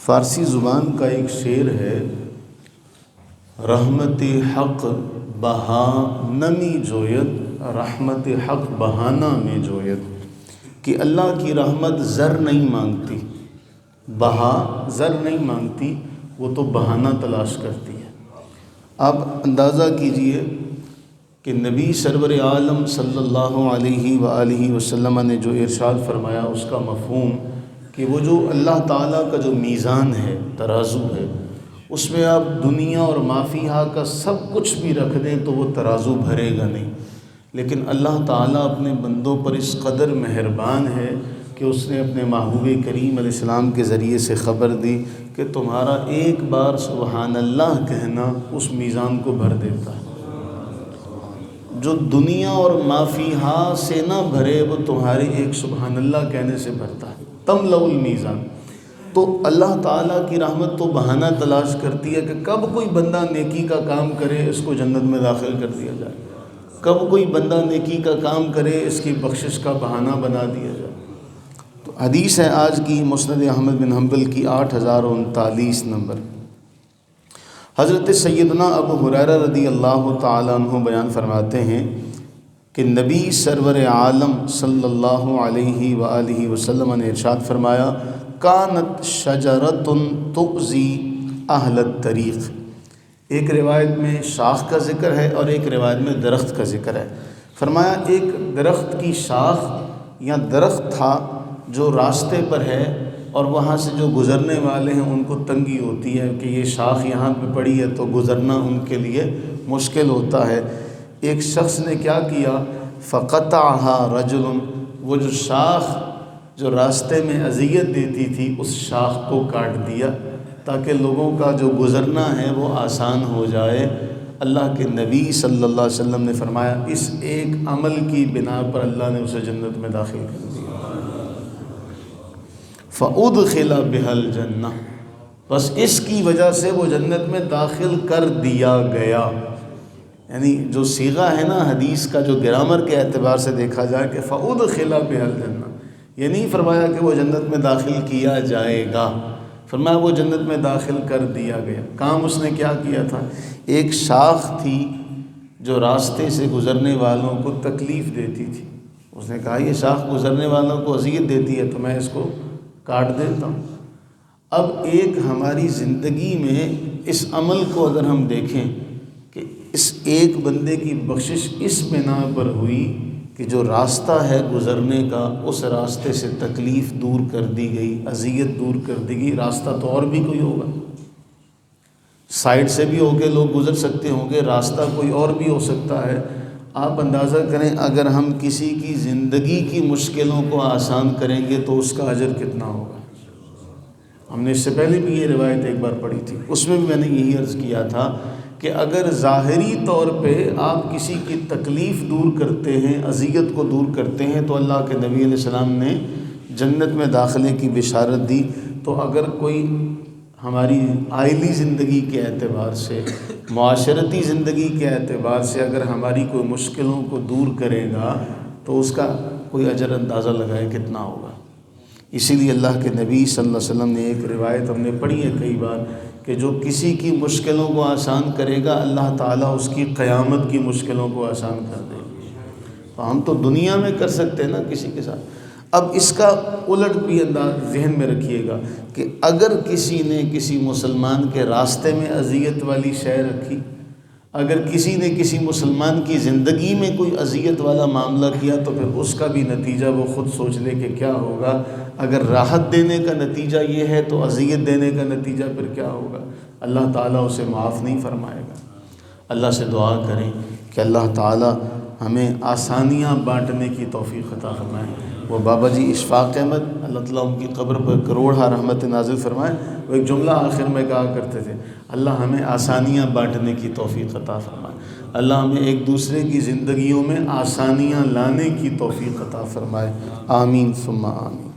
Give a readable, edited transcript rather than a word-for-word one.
فارسی زبان کا ایک شعر ہے، رحمت حق بہا نمی جوید، رحمت حق بہانہ میں جوید، کہ اللہ کی رحمت زر نہیں مانگتی، بہا زر نہیں مانگتی، وہ تو بہانہ تلاش کرتی ہے۔ آپ اندازہ کیجئے کہ نبی سرور عالم صلی اللہ علیہ وآلہ وسلم نے جو ارشاد فرمایا، اس کا مفہوم کہ وہ جو اللہ تعالیٰ کا جو میزان ہے، ترازو ہے، اس میں آپ دنیا اور ما فیہا کا سب کچھ بھی رکھ دیں تو وہ ترازو بھرے گا نہیں، لیکن اللہ تعالیٰ اپنے بندوں پر اس قدر مہربان ہے کہ اس نے اپنے محبوب کریم علیہ السلام کے ذریعے سے خبر دی کہ تمہارا ایک بار سبحان اللہ کہنا اس میزان کو بھر دیتا ہے۔ جو دنیا اور ما فیہا سے نہ بھرے وہ تمہارے ایک سبحان اللہ کہنے سے بھرتا ہے، تملأ المیزان۔ تو اللہ تعالیٰ کی رحمت تو بہانہ تلاش کرتی ہے کہ کب کوئی بندہ نیکی کا کام کرے اس کو جنت میں داخل کر دیا جائے، کب کوئی بندہ نیکی کا کام کرے اس کی بخشش کا بہانہ بنا دیا جائے۔ تو حدیث ہے آج کی مسند احمد بن حنبل کی 8039 نمبر۔ حضرت سیدنا ابو ہریرہ رضی اللہ تعالیٰ عنہ بیان فرماتے ہیں کہ نبی سرور عالم صلی اللہ علیہ وآلہ وسلم نے ارشاد فرمایا، کانت شجرۃ تؤذی اہل الطریق۔ ایک روایت میں شاخ کا ذکر ہے اور ایک روایت میں درخت کا ذکر ہے۔ فرمایا ایک درخت کی شاخ یا درخت تھا جو راستے پر ہے اور وہاں سے جو گزرنے والے ہیں ان کو تنگی ہوتی ہے کہ یہ شاخ یہاں پہ پڑی ہے تو گزرنا ان کے لیے مشکل ہوتا ہے۔ ایک شخص نے کیا کیا، فقطعها رجل، وہ جو شاخ جو راستے میں اذیت دیتی تھی اس شاخ کو کاٹ دیا تاکہ لوگوں کا جو گزرنا ہے وہ آسان ہو جائے۔ اللہ کے نبی صلی اللہ علیہ وسلم نے فرمایا اس ایک عمل کی بنا پر اللہ نے اسے جنت میں داخل کر دیا۔ فَأُدْخِلَ بِهَا الْجَنَّةِ، بس اس کی وجہ سے وہ جنت میں داخل کر دیا گیا۔ یعنی جو صیغہ ہے نا حدیث کا، جو گرامر کے اعتبار سے دیکھا جائے کہ فَأُدْخِلَ بِهَا الْجَنَّةِ، یہ نہیں فرمایا کہ وہ جنت میں داخل کیا جائے گا، فرمایا وہ جنت میں داخل کر دیا گیا۔ کام اس نے کیا کیا تھا، ایک شاخ تھی جو راستے سے گزرنے والوں کو تکلیف دیتی تھی، اس نے کہا یہ شاخ گزرنے والوں کو اذیت دیتی ہے تو میں اس کو کاٹ دیتا ہوں۔ اب ایک ہماری زندگی میں اس عمل کو اگر ہم دیکھیں کہ اس ایک بندے کی بخشش اس بنا پر ہوئی کہ جو راستہ ہے گزرنے کا اس راستے سے تکلیف دور کر دی گئی، اذیت دور کر دی گئی۔ راستہ تو اور بھی کوئی ہوگا، سائڈ سے بھی ہو کے لوگ گزر سکتے ہوں گے، راستہ کوئی اور بھی ہو سکتا ہے۔ آپ اندازہ کریں اگر ہم کسی کی زندگی کی مشکلوں کو آسان کریں گے تو اس کا اجر کتنا ہوگا۔ ہم نے اس سے پہلے بھی یہ روایت ایک بار پڑھی تھی، اس میں بھی میں نے یہی عرض کیا تھا کہ اگر ظاہری طور پہ آپ کسی کی تکلیف دور کرتے ہیں، اذیت کو دور کرتے ہیں تو اللہ کے نبی علیہ السلام نے جنت میں داخلے کی بشارت دی۔ تو اگر کوئی ہماری آئلی زندگی کے اعتبار سے، معاشرتی زندگی کے اعتبار سے اگر ہماری کوئی مشکلوں کو دور کرے گا تو اس کا کوئی اجر اندازہ لگائے کتنا ہوگا۔ اسی لیے اللہ کے نبی صلی اللہ علیہ وسلم نے ایک روایت ہم نے پڑھی ہے کئی بار کہ جو کسی کی مشکلوں کو آسان کرے گا اللہ تعالیٰ اس کی قیامت کی مشکلوں کو آسان کر دے گا۔ تو ہم تو دنیا میں کر سکتے ہیں نا کسی کے ساتھ۔ اب اس کا الٹ بھی انداز ذہن میں رکھیے گا کہ اگر کسی نے کسی مسلمان کے راستے میں اذیت والی شے رکھی، اگر کسی نے کسی مسلمان کی زندگی میں کوئی اذیت والا معاملہ کیا تو پھر اس کا بھی نتیجہ وہ خود سوچ لے کہ کیا ہوگا۔ اگر راحت دینے کا نتیجہ یہ ہے تو اذیت دینے کا نتیجہ پھر کیا ہوگا، اللہ تعالیٰ اسے معاف نہیں فرمائے گا۔ اللہ سے دعا کریں کہ اللہ تعالیٰ ہمیں آسانیاں بانٹنے کی توفیق عطا فرمائے۔ وہ بابا جی اشفاق احمد، اللہ تعالیٰ ان کی قبر پر کروڑہ رحمت نازل فرمائے، وہ ایک جملہ آخر میں کہا کرتے تھے، اللہ ہمیں آسانیاں بانٹنے کی توفیق عطا فرمائے، اللہ ہمیں ایک دوسرے کی زندگیوں میں آسانیاں لانے کی توفیق عطا فرمائے، آمین ثم آمین۔